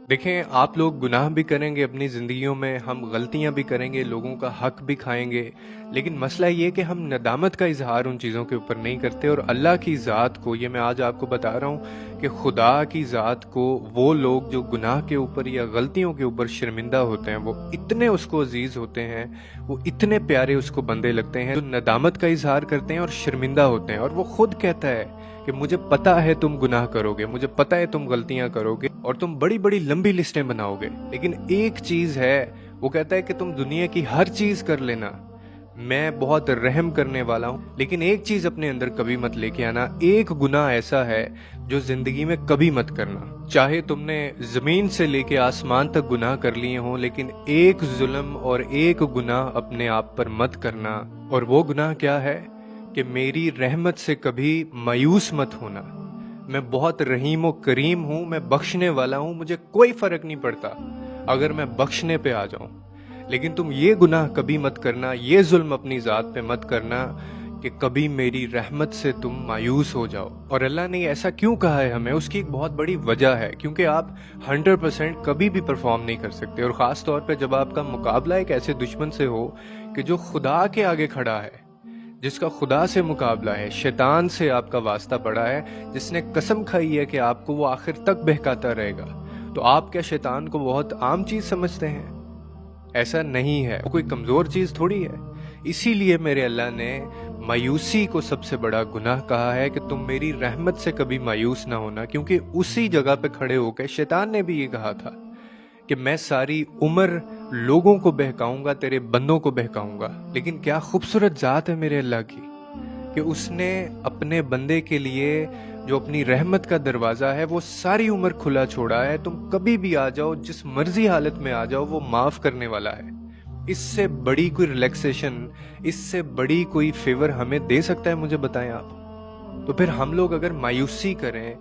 देखें, आप लोग गुनाह भी करेंगे अपनी ज़िंदगियों में, हम गलतियां भी करेंगे, लोगों का हक भी खाएंगे, लेकिन मसला ये कि हम नदामत का इजहार उन चीज़ों के ऊपर नहीं करते। और अल्लाह की ज़ात को, ये मैं आज आपको बता रहा हूँ कि खुदा की ज़ात को वो लोग जो गुनाह के ऊपर या गलतियों के ऊपर शर्मिंदा होते हैं, वो इतने उसको अजीज़ होते हैं, वो इतने प्यारे उसको बंदे लगते हैं जो नदामत का इजहार करते हैं और शर्मिंदा होते हैं। और वो खुद कहता है कि मुझे पता है तुम गुनाह करोगे, मुझे पता है तुम गलतियां करोगे और तुम बड़ी बड़ी लंबी लिस्टें बनाओगे, लेकिन एक चीज है, वो कहता है कि तुम दुनिया की हर चीज कर लेना, मैं बहुत रहम करने वाला हूं, लेकिन एक चीज अपने अंदर कभी मत लेके आना। एक गुनाह ऐसा है जो जिंदगी में कभी मत करना। चाहे तुमने जमीन से लेके आसमान तक गुनाह कर लिए हों, लेकिन एक जुल्म और एक गुनाह अपने आप पर मत करना। और वो गुनाह क्या है कि मेरी रहमत से कभी मायूस मत होना। मैं बहुत रहीम व करीम हूं, मैं बख्शने वाला हूं, मुझे कोई फर्क नहीं पड़ता अगर मैं बख्शने पे आ जाऊं, लेकिन तुम ये गुनाह कभी मत करना, ये जुल्म अपनी जात पे मत करना कि कभी मेरी रहमत से तुम मायूस हो जाओ। और अल्लाह ने ऐसा क्यों कहा है हमें, उसकी एक बहुत बड़ी वजह है, क्योंकि आप 100% कभी भी परफॉर्म नहीं कर सकते। और ख़ास तौर पे जब आपका मुकाबला एक ऐसे दुश्मन से हो कि जो खुदा के आगे खड़ा है, जिसका खुदा से मुकाबला है, शैतान से आपका वास्ता पड़ा है, जिसने कसम खाई है कि आपको वो आखिर तक बहकाता रहेगा, तो आप क्या शैतान को बहुत आम चीज समझते हैं? ऐसा नहीं है, वो कोई कमजोर चीज थोड़ी है। इसीलिए मेरे अल्लाह ने मायूसी को सबसे बड़ा गुनाह कहा है कि तुम मेरी रहमत से कभी मायूस ना होना, क्योंकि उसी जगह पे खड़े होकर शैतान ने भी ये कहा था कि मैं सारी उम्र लोगों को बहकाऊंगा, तेरे बंदों को बहकाऊंगा। लेकिन क्या खूबसूरत जात है मेरे अल्लाह की कि उसने अपने बंदे के लिए जो अपनी रहमत का दरवाजा है वो सारी उम्र खुला छोड़ा है। तुम कभी भी आ जाओ, जिस मर्जी हालत में आ जाओ, वो माफ करने वाला है। इससे बड़ी कोई रिलैक्सेशन, इससे बड़ी कोई फेवर हमें दे सकता है? मुझे बताएं आप। तो फिर हम लोग अगर मायूसी करें,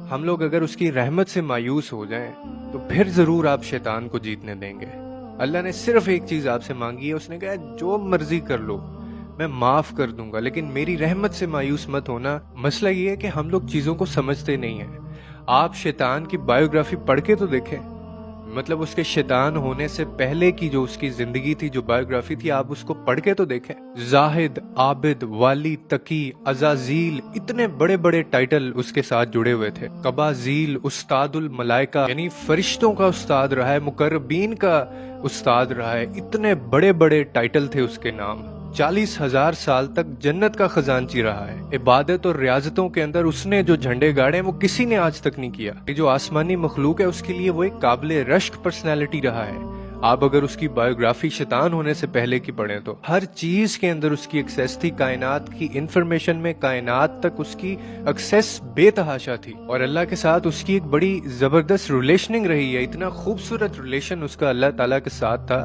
हम लोग अगर उसकी रहमत से मायूस हो जाएं, तो फिर जरूर आप शैतान को जीतने देंगे। अल्लाह ने सिर्फ एक चीज आपसे मांगी है, उसने कहा जो मर्जी कर लो, मैं माफ कर दूंगा, लेकिन मेरी रहमत से मायूस मत होना। मसला ये है कि हम लोग चीजों को समझते नहीं हैं। आप शैतान की बायोग्राफी पढ़ के तो देखें, मतलब उसके शैतान होने से पहले की जो उसकी जिंदगी थी, जो बायोग्राफी थी, आप उसको पढ़ के तो देखें। जाहिद, आबिद, वाली, तकी, अजाजील, इतने बड़े बड़े टाइटल उसके साथ जुड़े हुए थे। कबाजील, उस्तादुल मलाइका, यानी फरिश्तों का उस्ताद रहा है, मुकर्रबीन का उस्ताद रहा है। इतने बड़े बड़े टाइटल थे उसके नाम। 40,000 साल तक जन्नत का खजानची रहा है। इबादत और रियाजतों के अंदर उसने जो झंडे गाड़े वो किसी ने आज तक नहीं किया। ये जो आसमानी मखलूक है उसके लिए वो एक काबिले रश्क पर्सनैलिटी रहा है। आप अगर उसकी बायोग्राफी शैतान होने से पहले की पढ़ें तो हर चीज के अंदर उसकी एक्सेस थी। कायनात की इंफॉर्मेशन में कायनात तक उसकी एक्सेस बेतहाशा थी। और अल्लाह के साथ उसकी एक बड़ी जबरदस्त रिलेशनिंग रही है। इतना खूबसूरत रिलेशन उसका अल्लाह ताला के साथ था।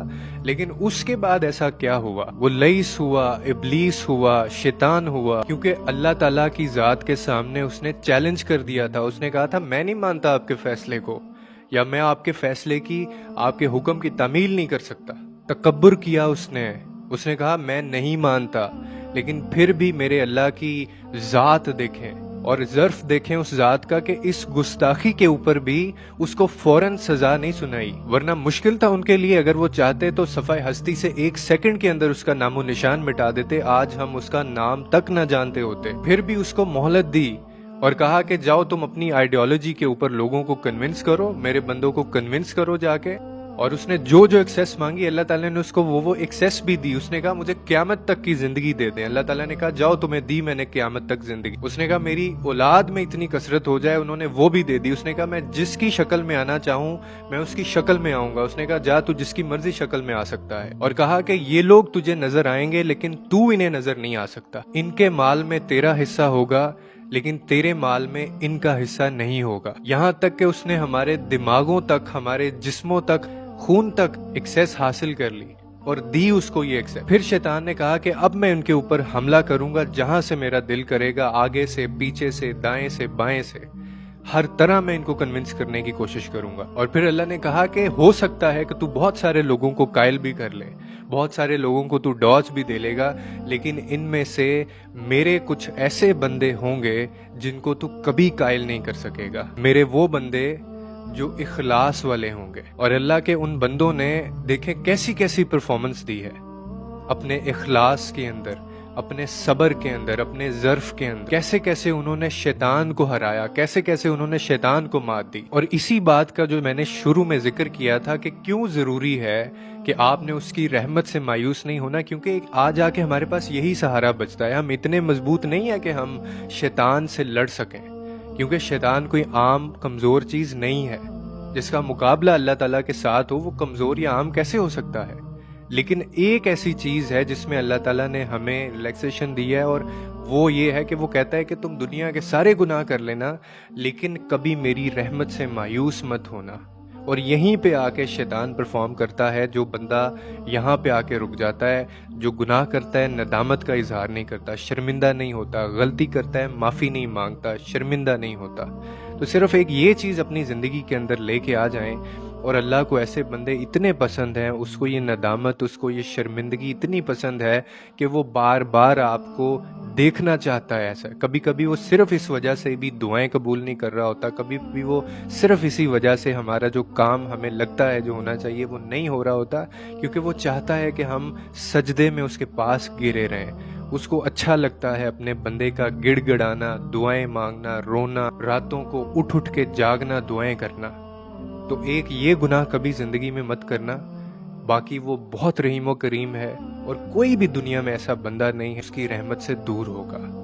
लेकिन उसके बाद ऐसा क्या हुआ? वो लईस हुआ, इब्लीस हुआ, शैतान हुआ, क्योंकि अल्लाह ताला की जात के सामने उसने चैलेंज कर दिया था। उसने कहा था मैं नहीं मानता आपके फैसले को, या मैं आपके फैसले की, आपके हुक्म की तामील नहीं कर सकता। तकब्बुर किया उसने कहा मैं नहीं मानता। लेकिन फिर भी मेरे अल्लाह की जात देखें और ज़र्फ देखें उस जात का कि इस गुस्ताखी के ऊपर भी उसको फौरन सजा नहीं सुनाई। वरना मुश्किल था उनके लिए, अगर वो चाहते तो सफाई हस्ती से 1 सेकंड के अंदर उसका नामो निशान मिटा देते, आज हम उसका नाम तक न जानते होते। फिर भी उसको मोहलत दी और कहा कि जाओ तुम अपनी आइडियोलॉजी के ऊपर लोगों को कन्विंस करो, मेरे बंदों को कन्विंस करो जाके। और उसने जो जो एक्सेस मांगी अल्लाह ताला ने उसको वो एक्सेस भी दी। उसने कहा मुझे क्यामत तक की जिंदगी दे दें। अल्लाह ताला ने कहा जाओ तुम्हें दी मैंने क्यामत तक जिंदगी। उसने कहा मेरी औलाद में इतनी कसरत हो जाए, उन्होंने वो भी दे दी। उसने कहा मैं जिसकी शक्ल में आना चाहूं मैं उसकी शक्ल में आऊंगा। उसने कहा जा तू जिसकी मर्जी शक्ल में आ सकता है। और कहा कि ये लोग तुझे नजर आएंगे लेकिन तू इन्हें नजर नहीं आ सकता। इनके माल में तेरा हिस्सा होगा लेकिन तेरे माल में इनका हिस्सा नहीं होगा। यहाँ तक कि उसने हमारे दिमागों तक, हमारे जिस्मों तक, खून तक एक्सेस हासिल कर ली और दी उसको ये एक्सेस। फिर शैतान ने कहा कि अब मैं उनके ऊपर हमला करूंगा जहां से मेरा दिल करेगा, आगे से, पीछे से, दाएं से, बाएं से, हर तरह मैं इनको कन्विंस करने की कोशिश करूंगा। और फिर अल्लाह ने कहा कि हो सकता है कि तू बहुत सारे लोगों को कायल भी कर ले, बहुत सारे लोगों को तू डॉज भी दे लेगा, लेकिन इनमें से मेरे कुछ ऐसे बंदे होंगे जिनको तू कभी कायल नहीं कर सकेगा। मेरे वो बंदे جو اخلاص والے ہوں گے۔ اور اللہ کے ان بندوں نے دیکھیں کیسی کیسی پرفارمنس دی ہے اپنے اخلاص کے اندر، اپنے صبر کے اندر، اپنے ظرف کے اندر، کیسے کیسے انہوں نے شیطان کو ہرایا، کیسے کیسے انہوں نے شیطان کو مات دی۔ اور اسی بات کا جو میں نے شروع میں ذکر کیا تھا کہ کیوں ضروری ہے کہ آپ نے اس کی رحمت سے مایوس نہیں ہونا، کیونکہ آج آ کے ہمارے پاس یہی سہارا بچتا ہے۔ ہم اتنے مضبوط نہیں ہیں کہ ہم شیطان سے لڑ سکیں، کیونکہ شیطان کوئی عام کمزور چیز نہیں ہے۔ جس کا مقابلہ اللہ تعالیٰ کے ساتھ ہو وہ کمزور یا عام کیسے ہو سکتا ہے؟ لیکن ایک ایسی چیز ہے جس میں اللہ تعالیٰ نے ہمیں ریلیکسیشن دی ہے، اور وہ یہ ہے کہ وہ کہتا ہے کہ تم دنیا کے سارے گناہ کر لینا لیکن کبھی میری رحمت سے مایوس مت ہونا۔ اور یہیں پہ آ کے شیطان پرفارم کرتا ہے، جو بندہ یہاں پہ آ کے رک جاتا ہے، جو گناہ کرتا ہے ندامت کا اظہار نہیں کرتا، شرمندہ نہیں ہوتا، غلطی کرتا ہے معافی نہیں مانگتا، شرمندہ نہیں ہوتا۔ تو صرف ایک یہ چیز اپنی زندگی کے اندر لے کے آ جائیں، اور اللہ کو ایسے بندے اتنے پسند ہیں، اس کو یہ ندامت، اس کو یہ شرمندگی اتنی پسند ہے کہ وہ بار بار آپ کو دیکھنا چاہتا ہے ایسا۔ کبھی کبھی وہ صرف اس وجہ سے بھی دعائیں قبول نہیں کر رہا ہوتا، کبھی بھی وہ صرف اسی وجہ سے ہمارا جو کام ہمیں لگتا ہے جو ہونا چاہیے وہ نہیں ہو رہا ہوتا، کیونکہ وہ چاہتا ہے کہ ہم سجدے میں اس کے پاس گرے رہیں۔ اس کو اچھا لگتا ہے اپنے بندے کا گڑ گڑانا، دعائیں مانگنا، رونا، راتوں کو اٹھ اٹھ کے جاگنا، دعائیں کرنا۔ تو ایک یہ گناہ کبھی زندگی میں مت کرنا، باقی وہ بہت رحیم و کریم ہے، اور کوئی بھی دنیا میں ایسا بندہ نہیں ہے اس کی رحمت سے دور ہوگا۔